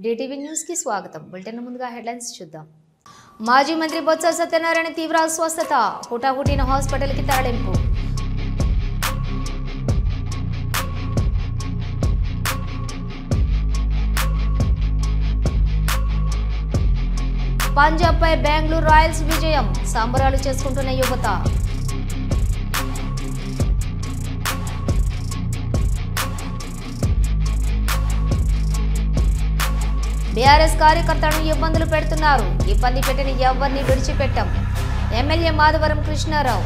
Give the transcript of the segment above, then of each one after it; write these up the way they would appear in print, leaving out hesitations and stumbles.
DTV news की स्वागतम। Bulletin ముందుగా హెడ్లైన్స్ చూద్దాం। మాజీ మంత్రి బొత్స సత్యనారాయణ తీవ్ర అస్వస్థత, హుటాహుటిన హాస్పిటల్ కి తరలింపు। పంజాబ్ పై బెంగళూరు రాయల్స్ విజయం, సంబరాలు చేసుకుంటున్న యువత। బీఆర్ఎస్ కార్యకర్తలను ఇబ్బందులు పెడుతున్నారు, ఇబ్బంది పెట్టిన ఎవరిని విడిచిపెట్టాం, MLA Madhavaram Krishna Rao.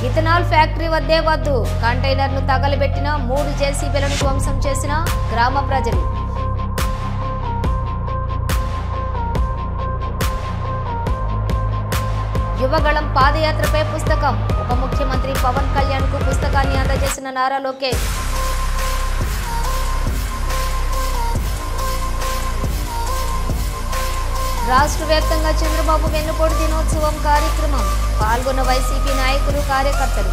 Ethanol factory వద్దే వద్దు, కంటైనర్ను తగలబెట్టిన 3 జేసీబీలను ధ్వంసం చేసిన గ్రామ ప్రజలు। యువగళం పాదయాత్రపై పుస్తకం, ఉప ముఖ్యమంత్రి పవన్ కళ్యాణ్ కు పుస్తకాన్ని అందజేసిన నారా లోకేష్। రాష్ట్ర వ్యాప్తంగా చంద్రబాబు వెన్నుపోటు దినోత్సవం కార్యక్రమం, పాల్గొన్న వైసీపీ నాయకులు కార్యకర్తలు।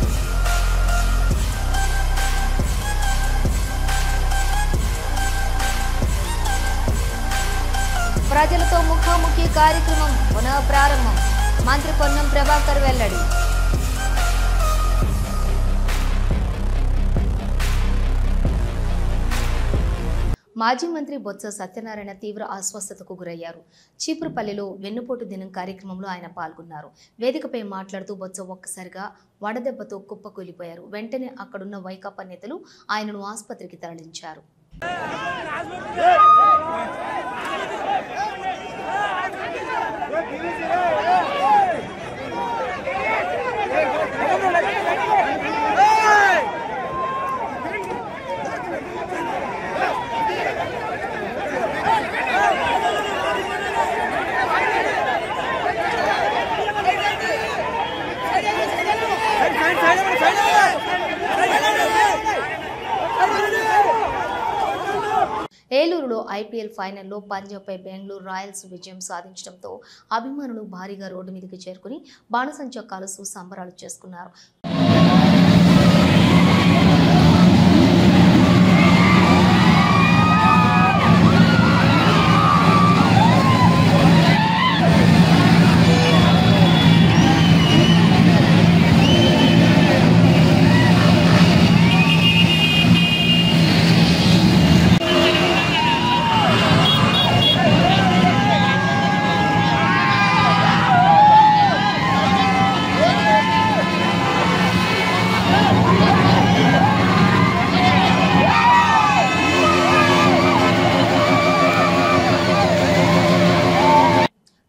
ప్రజలతో ముఖాముఖి కార్యక్రమం పునః ప్రారంభం, మంత్రి పొన్నం ప్రభాకర్ వెల్లడి। మాజీ మంత్రి బొత్స సత్యనారాయణ తీవ్ర అస్వస్థతకు గురయ్యారు। చీపురుపల్లిలో వెన్నుపోటు దినం కార్యక్రమంలో ఆయన పాల్గొన్నారు। వేదికపై మాట్లాడుతూ బొత్స ఒక్కసారిగా వడదెబ్బతో కుప్పకూలిపోయారు। వెంటనే అక్కడున్న వైకాపా నేతలు ఆయనను ఆసుపత్రికి తరలించారు। ఏలూరులో ఐపీఎల్ ఫైనల్లో పంజాబ్ పై బెంగళూరు రాయల్స్ విజయం సాధించడంతో అభిమానులు భారీగా రోడ్డు మీదకి చేరుకుని బాణసంచా కాలుస్తూ సంబరాలు చేసుకున్నారు।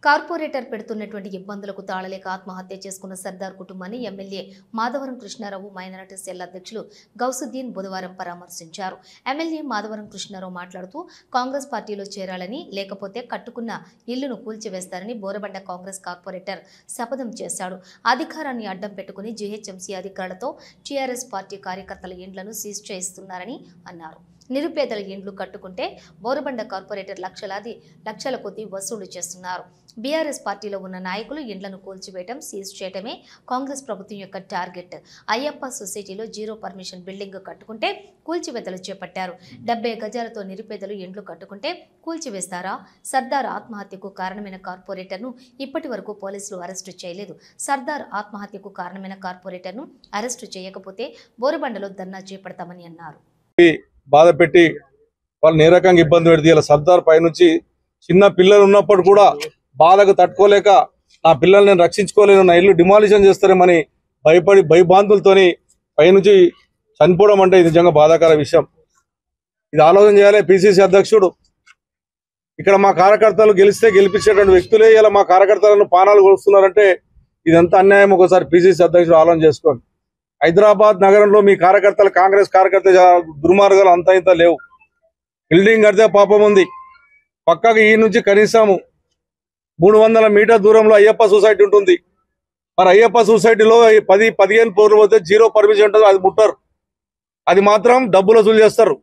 కార్పొరేటర్ పెడుతున్నటువంటి ఇబ్బందులకు తాళలేక ఆత్మహత్య చేసుకున్న సర్దార్ కుటుంబాన్ని MLA Madhavaram Krishna Rao minority cell అధ్యక్షులు గౌసుద్దీన్ బుధవారం పరామర్శించారు। ఎమ్మెల్యే మాధవరం కృష్ణారావు మాట్లాడుతూ కాంగ్రెస్ పార్టీలో చేరాలని, లేకపోతే కట్టుకున్న ఇల్లును కూల్చివేస్తారని బోరబండ కాంగ్రెస్ కార్పొరేటర్ శపథం చేశాడు। అధికారాన్ని అడ్డం పెట్టుకుని జీహెచ్ఎంసీ అధికారులతో టీఆర్ఎస్ పార్టీ కార్యకర్తల ఇండ్లను సీజ్ చేయిస్తున్నారని అన్నారు। నిరుపేదల ఇండ్లు కట్టుకుంటే బోరబండ కార్పొరేటర్ లక్షల కొద్దీ వసూలు చేస్తున్నారు। బీఆర్ఎస్ పార్టీలో ఉన్న నాయకులు ఇండ్లను కూల్చివేయడం, సీజ్ చేయడమే కాంగ్రెస్ ప్రభుత్వం యొక్క టార్గెట్। అయ్యప్ప సొసైటీలో 0 పర్మిషన్ బిల్డింగ్ కట్టుకుంటే కూల్చివేతలు చేపట్టారు। 70 గజాలతో నిరుపేదలు ఇండ్లు కట్టుకుంటే కూల్చివేస్తారా? సర్దార్ ఆత్మహత్యకు కారణమైన కార్పొరేటర్ను ఇప్పటి వరకు పోలీసులు అరెస్టు చేయలేదు। సర్దార్ ఆత్మహత్యకు కారణమైన కార్పొరేటర్ను అరెస్టు చేయకపోతే బోరబండలో ధర్నా చేపడతామని అన్నారు। బాధ పెట్టి వాళ్ళని ఏ రకంగా ఇబ్బంది పెడితే ఇలా సర్దార్ పైనుంచి చిన్న పిల్లలు ఉన్నప్పుడు కూడా బాధకు తట్టుకోలేక నా పిల్లల్ని నేను రక్షించుకోలేను, నా ఇల్లు డిమాలిషన్ చేస్తారేమని భయపడి భయభాంతులతోని పైనుంచి చనిపోవడం అంటే ఇది నిజంగా బాధాకర విషయం। ఇది ఆలోచన చేయాలి పిసిసి అధ్యక్షుడు। ఇక్కడ మా కార్యకర్తలు గెలిస్తే గెలిపించేటువంటి వ్యక్తులే ఇలా మా కార్యకర్తలను పానాలు కొలుస్తున్నారంటే ఇదంతా అన్యాయం। ఒకసారి పిసిసి అధ్యక్షుడు ఆలోచన చేసుకోండి। హైదరాబాద్ నగరంలో మీ కార్యకర్తలు, కాంగ్రెస్ కార్యకర్త దుర్మార్గాలు అంతా ఇంత లేవు। బిల్డింగ్ కడితే పాపం ఉంది, పక్కకి ఈ నుంచి కనీసం 300 మీటర్ దూరంలో అయ్యప్ప సొసైటీ ఉంటుంది। మరి అయ్యప్ప సొసైటీలో 10-15 ఫ్లోర్లు పోతే 0 పర్మిషన్ ఉంటుంది, అది ముట్టారు. అది మాత్రం డబ్బులు వసూలు చేస్తారు,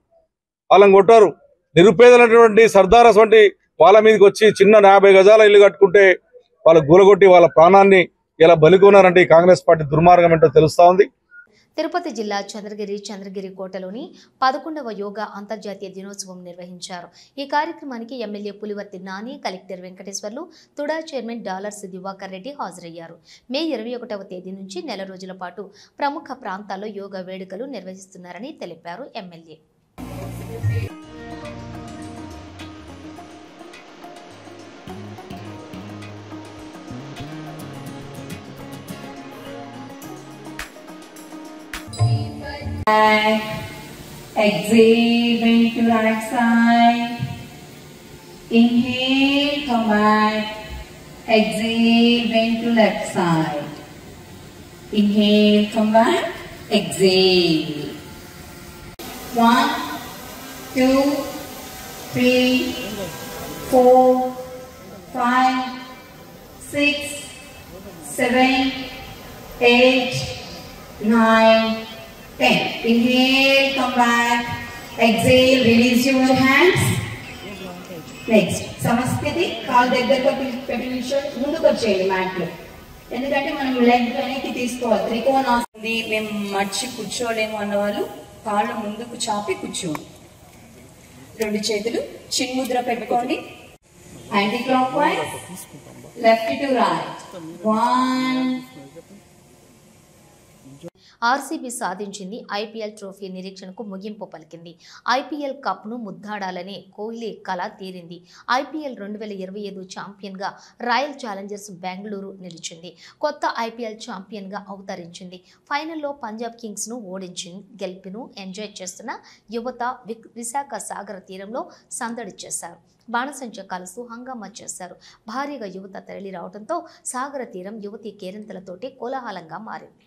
వాళ్ళని కొట్టారు. నిరుపేదలైనటువంటి సర్దారస్ వంటి వాళ్ళ మీదకి వచ్చి చిన్న 50 గజాల ఇల్లు కట్టుకుంటే వాళ్ళ గూలగొట్టి వాళ్ళ ప్రాణాన్ని ఇలా బలికొన్నారంటే ఈ కాంగ్రెస్ పార్టీ దుర్మార్గం ఏంటో తెలుస్తా ఉంది. తిరుపతి జిల్లా చంద్రగిరి కోటలోని 11వ యోగా అంతర్జాతీయ దినోత్సవం నిర్వహించారు. ఈ కార్యక్రమానికి MLA Pulivarthi Nani, collector Venkateswarlu, TUDA chairman Dollars Divakar Reddy హాజరయ్యారు. మే 21వ తేదీ నుంచి నెల రోజుల పాటు ప్రముఖ ప్రాంతాల్లో యోగా వేడుకలు నిర్వహిస్తున్నారని తెలిపారు MLA. Exhale, bend to right side. Inhale, come back. Exhale, bend to left side. Inhale, come back. Exhale. 1, 2, 3, 4, 5, 6, 7, 8, 9, 10. Inhale, come back. Exhale, release your hands. Next, Samaskriti, call దగ్గరగా పెట్టి నిల్చొని ముందుకు వచ్చేయండి మ్యాట్లో. ఎందుకంటే మనం లెగ్ వెనక్కి తీసుకోవాలి. త్రికోణాసనం మేము మర్చి కూర్చోలేము అన్నవాళ్ళు కాళ్ళు ముందుకు చాపి కూర్చోండి. 2 చేతులు చిన్ముద్ర పెట్టుకోండి. Anti clock wise left to right. 1. RCB సాధించింది. ఐపీఎల్ ట్రోఫీ నిరీక్షణకు ముగింపు పలికింది. ఐపీఎల్ కప్ను ముద్దాడాలనే కోహ్లీ కల తీరింది. ఐపీఎల్ 2025 ఛాంపియన్గా రాయల్ ఛాలెంజర్స్ బెంగళూరు నిలిచింది. కొత్త ఐపీఎల్ ఛాంపియన్గా అవతరించింది. ఫైనల్లో పంజాబ్ కింగ్స్ను ఓడించింది. గెలుపును ఎంజాయ్ చేస్తున్న యువత విశాఖ సాగర తీరంలో సందడి చేశారు. బాణసంచ కలుస్తూ హంగామా చేశారు. భారీగా యువత తరలి రావడంతో సాగర తీరం యువతి కేరింతలతోటి కోలాహలంగా మారింది.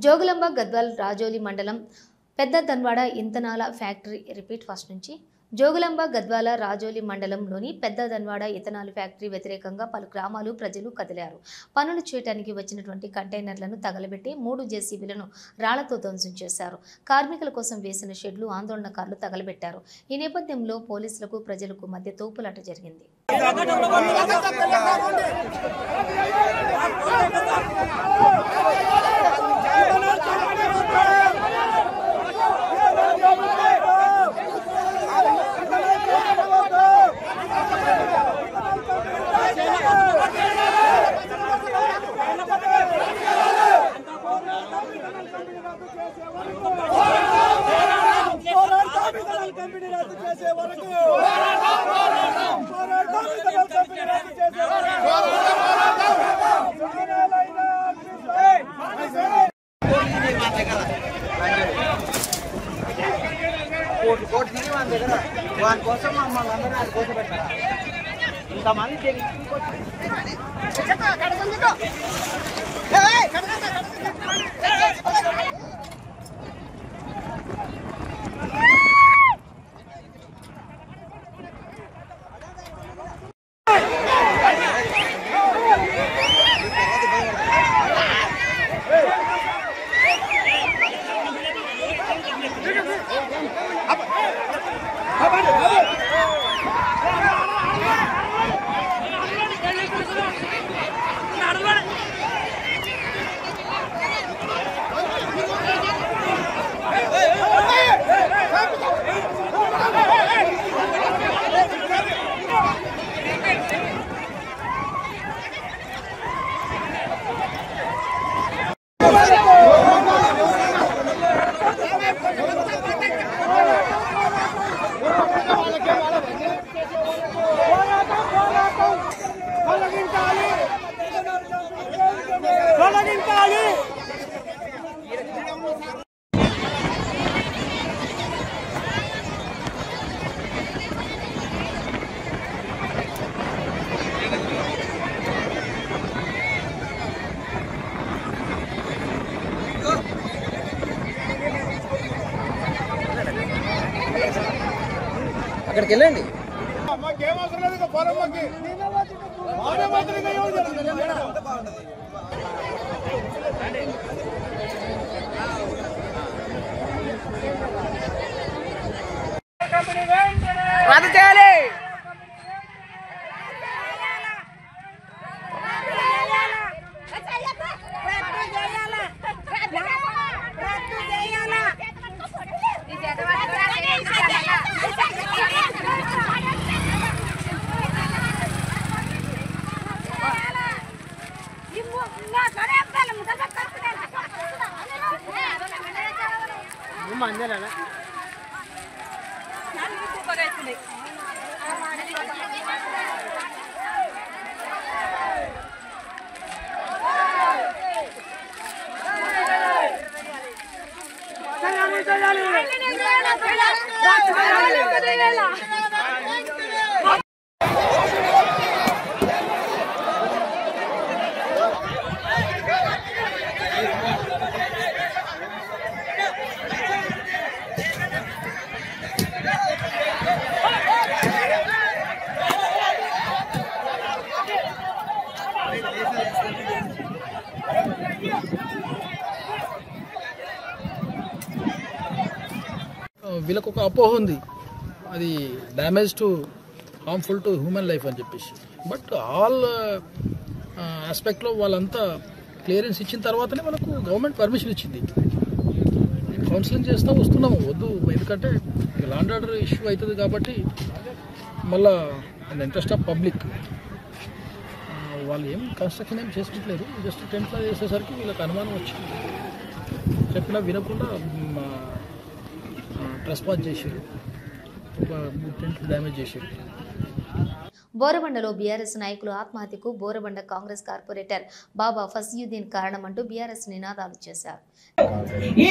జోగులాంబ గద్వాల్ రాజోలి మండలం పెద్ద దన్వాడ ఇంధనాల ఫ్యాక్టరీ జోగులాంబ గద్వాల రాజోలి మండలంలోని పెద్ద దన్వాడ ఇథనాల్ ఫ్యాక్టరీ వ్యతిరేకంగా పలు గ్రామాలు ప్రజలు కదిలారు. పనులు చేయడానికి వచ్చినటువంటి కంటైనర్లను తగలబెట్టి 3 జేసీబీలను రాళ్లతో ధ్వంసం చేశారు. కార్మికుల కోసం వేసిన షెడ్లు ఆందోళనకారులు తగలబెట్టారు. ఈ నేపథ్యంలో పోలీసులకు ప్రజలకు మధ్య తోపులాట జరిగింది. అక్కడికి వెళ్ళండి. రద్దు చేయాలి. వీళ్ళకు ఒక అపోహ ఉంది, అది damage to harmful to human life అని చెప్పేసి. బట్ ఆల్ ఆస్పెక్ట్లో వాళ్ళంతా క్లియరెన్స్ ఇచ్చిన తర్వాతనే మనకు గవర్నమెంట్ పర్మిషన్ ఇచ్చింది. కౌన్సిలింగ్ చేస్తూ వస్తున్నాము, వద్దు ఎందుకంటే లా అండ్ ఆర్డర్ ఇష్యూ అవుతుంది కాబట్టి. మళ్ళా ఇన్ ఇంట్రెస్ట్ ఆఫ్ పబ్లిక్ వాళ్ళు ఏం కన్స్ట్రక్షన్ ఏం చేసుకుంటలేరు, జస్ట్ టెంట్లో చేసేసరికి వీళ్ళకి అనుమానం వచ్చింది. చెప్పినా వినకుండా ట్రెస్పాస్ చేశారు, టెంట్లు డ్యామేజ్ చేశారు. బోరబండలో బీఆర్ఎస్ నాయకులు ఆత్మహత్యకు బోరబండ కాంగ్రెస్ కార్పొరేటర్ బాబా ఫసియుద్దీన్ కారణమంటూ బీఆర్ఎస్ నినాదాలు చేశారు. ఈ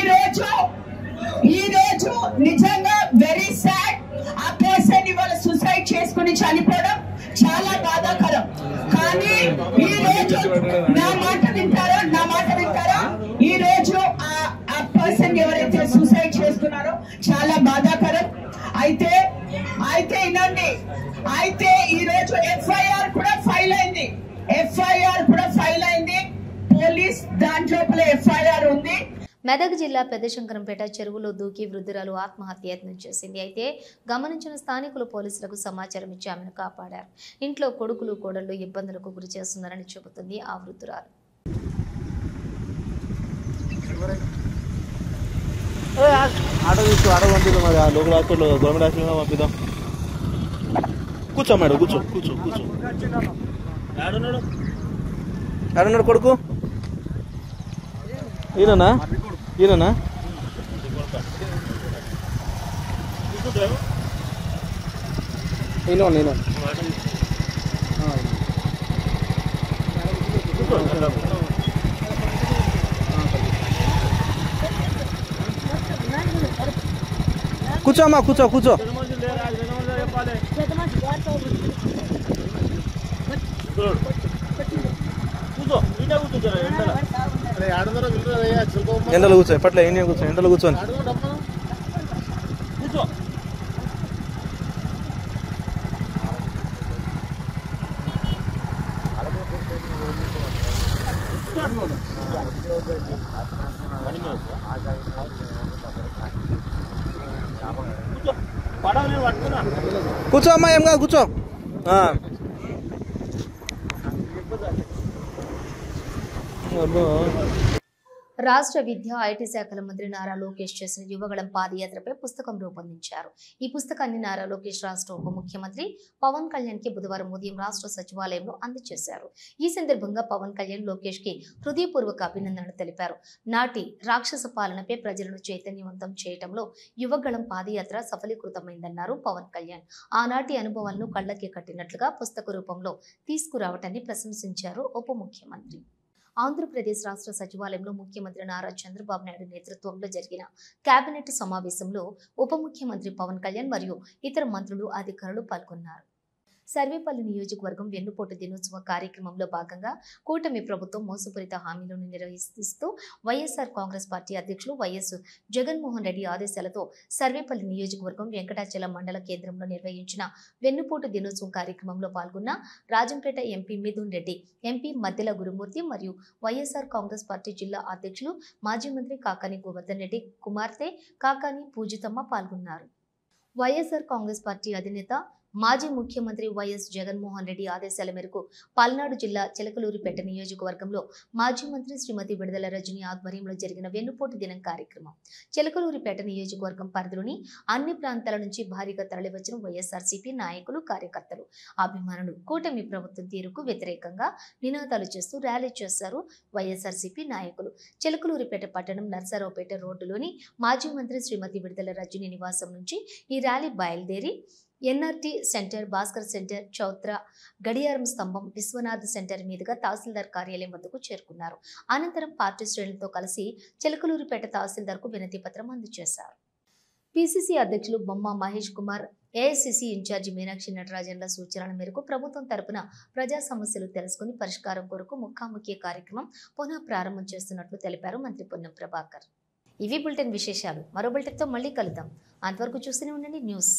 రోజు నిజంగా వెరీ సాడ్. ఆ పర్సన్ ఇవాళ సూసైడ్ చేసుకుని చనిపోవడం చాలా బాధాకరం. కానీ ఈ రోజు నా మాట వింటారా? ఈ రోజు ఆ పర్సన్ ఎవరైతే సూసైడ్ చేసుకున్నారో చాలా బాధాకరం. అయితే వినండి, అయితే ఈ రోజు ఎఫ్ఐఆర్ కూడా ఫైల్ అయింది. పోలీస్ దాంట్లో ఎఫ్ఐఆర్ ఉంది. మెదక్ జిల్లా పెద్దశంకరంపేట చెరువులో దూకి వృద్ధురాలు ఆత్మహత్య యత్నం చేసింది. అయితే గమనించిన స్థానికులు పోలీసులకు సమాచారం ఇచ్చి ఆమెను కాపాడారు. ఇంట్లో కొడుకులు కోడళ్లు ఇబ్బందులకు గురి చేస్తున్నారని చెబుతుంది ఆ వృద్ధురాలు. కూర్చో మేడం, కూర్చో. ఆడున్నాడు కొడుకు, ఈయననా? నేను కూర్చోమ్మా, కూర్చో. ఎండలో కూర్చో, పట్ల ఏం కూర్చో, ఎండలో కూర్చోని. కూర్చో అమ్మా, ఏం కాదు, కూర్చో. రాష్ట్ర విద్యా ఐటీ శాఖల మంత్రి నారా లోకేష్ చేసిన యువగళం పాదయాత్రపై పుస్తకం రూపొందించారు. ఈ పుస్తకాన్ని నారా లోకేష్ రాష్ట్ర ఉప ముఖ్యమంత్రి పవన్ కళ్యాణ్ కి బుధవారం ఉదయం రాష్ట్ర సచివాలయంలో అందజేశారు. ఈ సందర్భంగా పవన్ కళ్యాణ్ లోకేష్ కి హృదయపూర్వక అభినందనలు తెలిపారు. నాటి రాక్షస పాలనపై ప్రజలను చైతన్యవంతం చేయడంలో యువగళం పాదయాత్ర సఫలీకృతమైందన్నారు పవన్ కళ్యాణ్. ఆనాటి అనుభవాలను కళ్ళకి కట్టినట్లుగా పుస్తక రూపంలో తీసుకురావటాన్ని ప్రశంసించారు ఉప ముఖ్యమంత్రి. ఆంధ్రప్రదేశ్ రాష్ట్ర సచివాలయంలో ముఖ్యమంత్రి నారా చంద్రబాబు నాయుడు నేతృత్వంలో జరిగిన కేబినెట్ సమావేశంలో ఉప ముఖ్యమంత్రి పవన్ కళ్యాణ్ మరియు ఇతర మంత్రులు అధికారులు పాల్గొన్నారు. సర్వేపల్లి నియోజకవర్గం వెన్నుపోటు దినోత్సవ కార్యక్రమంలో భాగంగా కూటమి ప్రభుత్వం మోసపూరిత హామీలను నిర్వహిస్తూ వైఎస్ఆర్ కాంగ్రెస్ పార్టీ అధ్యక్షులు వైఎస్ జగన్మోహన్ రెడ్డి ఆదేశాలతో సర్వేపల్లి నియోజకవర్గం వెంకటాచలం మండల కేంద్రంలో నిర్వహించిన వెన్నుపోటు దినోత్సవం కార్యక్రమంలో పాల్గొన్న రాజంపేట ఎంపీ మిథున్ రెడ్డి, ఎంపీ మద్దెల గురుమూర్తి మరియు వైఎస్ఆర్ కాంగ్రెస్ పార్టీ జిల్లా అధ్యక్షులు మాజీ మంత్రి కాకాని గోవర్ధన్ రెడ్డి కుమార్తె కాకాని పూజితమ్మ పాల్గొన్నారు. వైఎస్ఆర్ కాంగ్రెస్ పార్టీ అధినేత మాజీ ముఖ్యమంత్రి వైఎస్ జగన్మోహన్ రెడ్డి ఆదేశాల మేరకు పల్నాడు జిల్లా చిలకలూరిపేట నియోజకవర్గంలో మాజీ మంత్రి శ్రీమతి విడుదల రజని ఆధ్వర్యంలో జరిగిన వెన్నుపోటు దినం కార్యక్రమం. చిలకలూరిపేట నియోజకవర్గం పరిధిలోని అన్ని ప్రాంతాల నుంచి భారీగా తరలివచ్చిన వైఎస్ఆర్సీపీ నాయకులు, కార్యకర్తలు, అభిమానులు కూటమి ప్రభుత్వం తీరుకు వ్యతిరేకంగా నినాదాలు చేస్తూ ర్యాలీ చేశారు. వైఎస్ఆర్సీపీ నాయకులు చిలకలూరిపేట పట్టణం నర్సారావుపేట రోడ్డులోని మాజీ మంత్రి శ్రీమతి విడుదల రజని నివాసం నుంచి ఈ ర్యాలీ బయలుదేరి NRT centre, Bhaskar centre, Chowtra, గడియారం స్తంభం, విశ్వనాథ్ సెంటర్ మీదుగా తహసీల్దార్ కార్యాలయం వద్దకు చేరుకున్నారు. అనంతరం పార్టీ శ్రేణులతో కలిసి చిలకలూరిపేట తహసీల్దార్కు వినతి పత్రం అందజేశారు. పిసిసి అధ్యక్షులు బొమ్మ మహేష్ కుమార్, ఏఐసిసి ఇన్ఛార్జి మీనాక్షి నటరాజన్ల సూచనల మేరకు ప్రభుత్వం తరపున ప్రజా సమస్యలు తెలుసుకుని పరిష్కారం కొరకు ముఖాముఖి కార్యక్రమం పునః ప్రారంభం చేస్తున్నట్లు తెలిపారు మంత్రి పొన్నం ప్రభాకర్. ఇవి బులెటిన్ విశేషాలు. మరో బులెటిన్తో మళ్ళీ కలుద్దాం. అంతవరకు చూస్తూనే ఉండండి న్యూస్.